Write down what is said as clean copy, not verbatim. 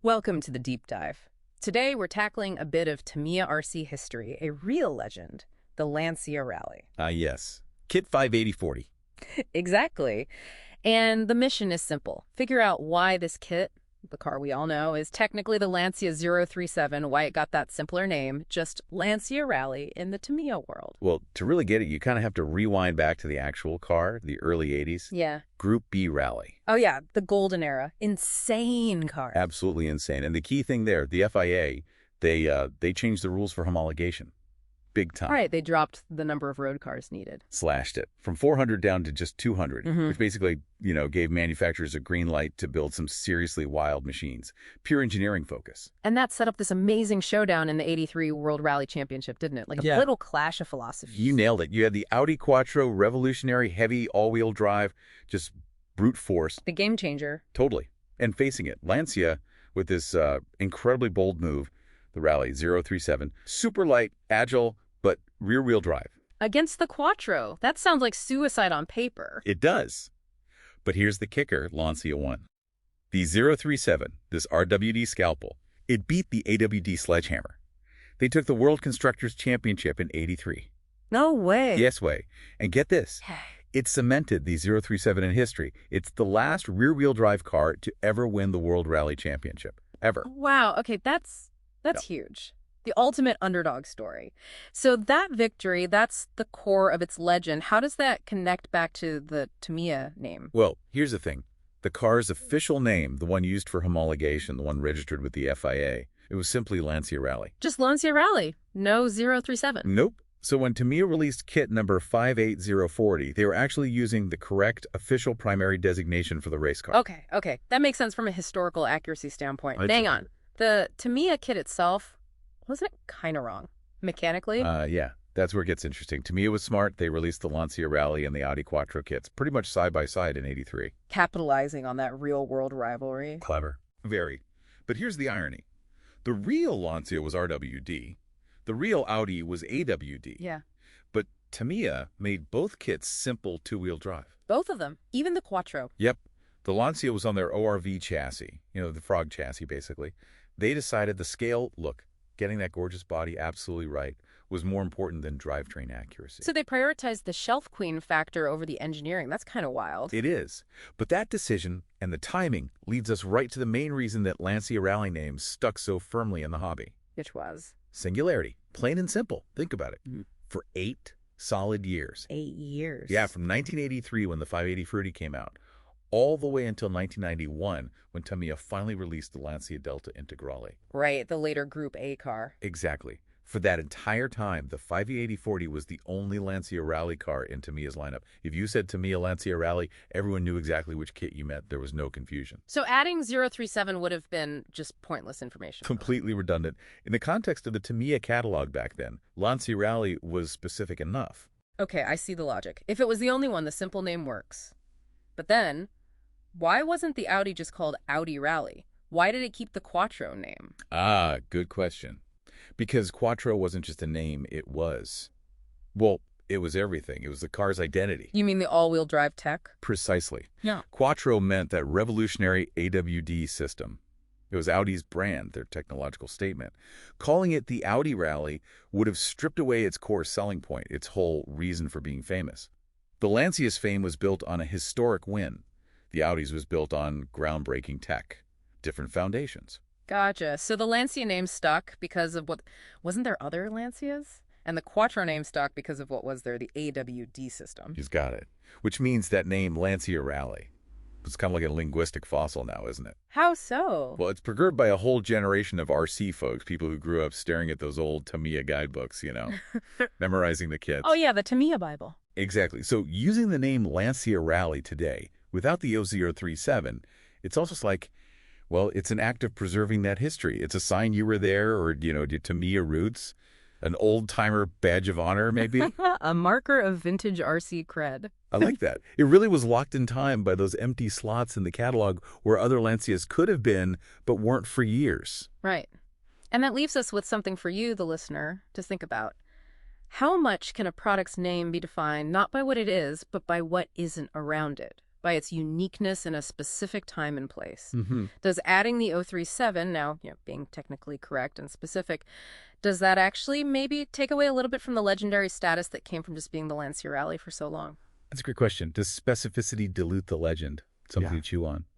Welcome to the deep dive. Today we're tackling a bit of Tamiya RC history, a real legend, the Lancia Rally. Yes. Kit 58040. Exactly. And the mission is simple. Figure out why this kit, the car we all know, is technically the Lancia 037, why it got that simpler name, just Lancia Rally in the Tamiya world. Well, to really get it, you kind of have to rewind back to the actual car, the early 80s. Yeah. Group B Rally. Oh yeah, the golden era. Insane car. Absolutely insane. And the key thing there, the FIA, they changed the rules for homologation. Big time. All right, they dropped the number of road cars needed. Slashed it from 400 down to just 200, Mm-hmm. which basically, gave manufacturers a green light to build some seriously wild machines. Pure engineering focus. And that set up this amazing showdown in the '83 World Rally Championship, didn't it? Like a Yeah. little clash of philosophies. You nailed it. You had the Audi Quattro revolutionary heavy all-wheel drive, just brute force. The game changer. Totally. And facing it, Lancia with this incredibly bold move, the Rally 037, super light, agile, but rear-wheel drive. Against the Quattro. That sounds like suicide on paper. It does. But here's the kicker Lancia won. The 037, this RWD scalpel, it beat the AWD sledgehammer. They took the World Constructors' Championship in '83. No way. Yes way. And get this. It cemented the 037 in history. It's the last rear-wheel drive car to ever win the World Rally Championship. Ever. Wow. Okay, that's huge. The ultimate underdog story. So that victory, that's the core of its legend. How does that connect back to the Tamiya name? Well, here's the thing. The car's official name, the one used for homologation, the one registered with the FIA, it was simply Lancia Rally. Just Lancia Rally. No 037. Nope. So when Tamiya released kit number 58040, they were actually using the correct official primary designation for the race car. Okay. That makes sense from a historical accuracy standpoint. I'd Hang say. on. The Tamiya kit itself, wasn't it kind of wrong? Mechanically? Yeah, that's where it gets interesting. Tamiya was smart. They released the Lancia Rally and the Audi Quattro kits pretty much side by side in '83. Capitalizing on that real-world rivalry. Clever. Very. But here's the irony. The real Lancia was RWD. The real Audi was AWD. Yeah. But Tamiya made both kits simple two-wheel drive. Both of them. Even the Quattro. Yep. The Lancia was on their ORV chassis, the frog chassis, basically. They decided the scale, look, getting that gorgeous body absolutely right, was more important than drivetrain accuracy. So they prioritized the shelf queen factor over the engineering. That's kind of wild. It is. But that decision and the timing leads us right to the main reason that Lancia Rally names stuck so firmly in the hobby. Which was? Singularity. Plain and simple. Think about it. Mm. For 8 solid years. 8 years. Yeah, from 1983 when the 580 Fruity came out, all the way until 1991 when Tamiya finally released the Lancia Delta Integrale. Right, the later Group A car. Exactly. For that entire time, the 58040 was the only Lancia Rally car in Tamiya's lineup. If you said Tamiya Lancia Rally, everyone knew exactly which kit you meant. There was no confusion. So adding 037 would have been just pointless information. Completely redundant. In the context of the Tamiya catalog back then, Lancia Rally was specific enough. Okay, I see the logic. If it was the only one, the simple name works. But then, why wasn't the Audi just called Audi Rally? Why did it keep the Quattro name? Good question. Because Quattro wasn't just a name, it was everything. It was the car's identity. You mean the all-wheel drive tech? Precisely. Yeah. Quattro meant that revolutionary AWD system. It was Audi's brand, their technological statement. Calling it the Audi Rally would have stripped away its core selling point, its whole reason for being famous. The Lancia's fame was built on a historic win. The Audi's was built on groundbreaking tech. Different foundations. Gotcha. So the Lancia name stuck because of what... Wasn't there other Lancias? And the Quattro name stuck because of what was there, the AWD system. He's got it. Which means that name, Lancia Rally. It's kind of like a linguistic fossil now, isn't it? How so? Well, it's preserved by a whole generation of RC folks, people who grew up staring at those old Tamiya guidebooks, memorizing the kits. Oh yeah, the Tamiya Bible. Exactly. So using the name Lancia Rally today, without the 037, it's almost like, well, it's an act of preserving that history. It's a sign you were there or, your Tamiya roots. An old-timer badge of honor, maybe? A marker of vintage RC cred. I like that. It really was locked in time by those empty slots in the catalog where other Lancias could have been, but weren't for years. Right. And that leaves us with something for you, the listener, to think about. How much can a product's name be defined not by what it is, but by what isn't around it? by its uniqueness in a specific time and place. Mm-hmm. Does adding the 037, now being technically correct and specific, does that actually maybe take away a little bit from the legendary status that came from just being the Lancia Rally for so long? That's a great question. Does specificity dilute the legend? Something to chew on.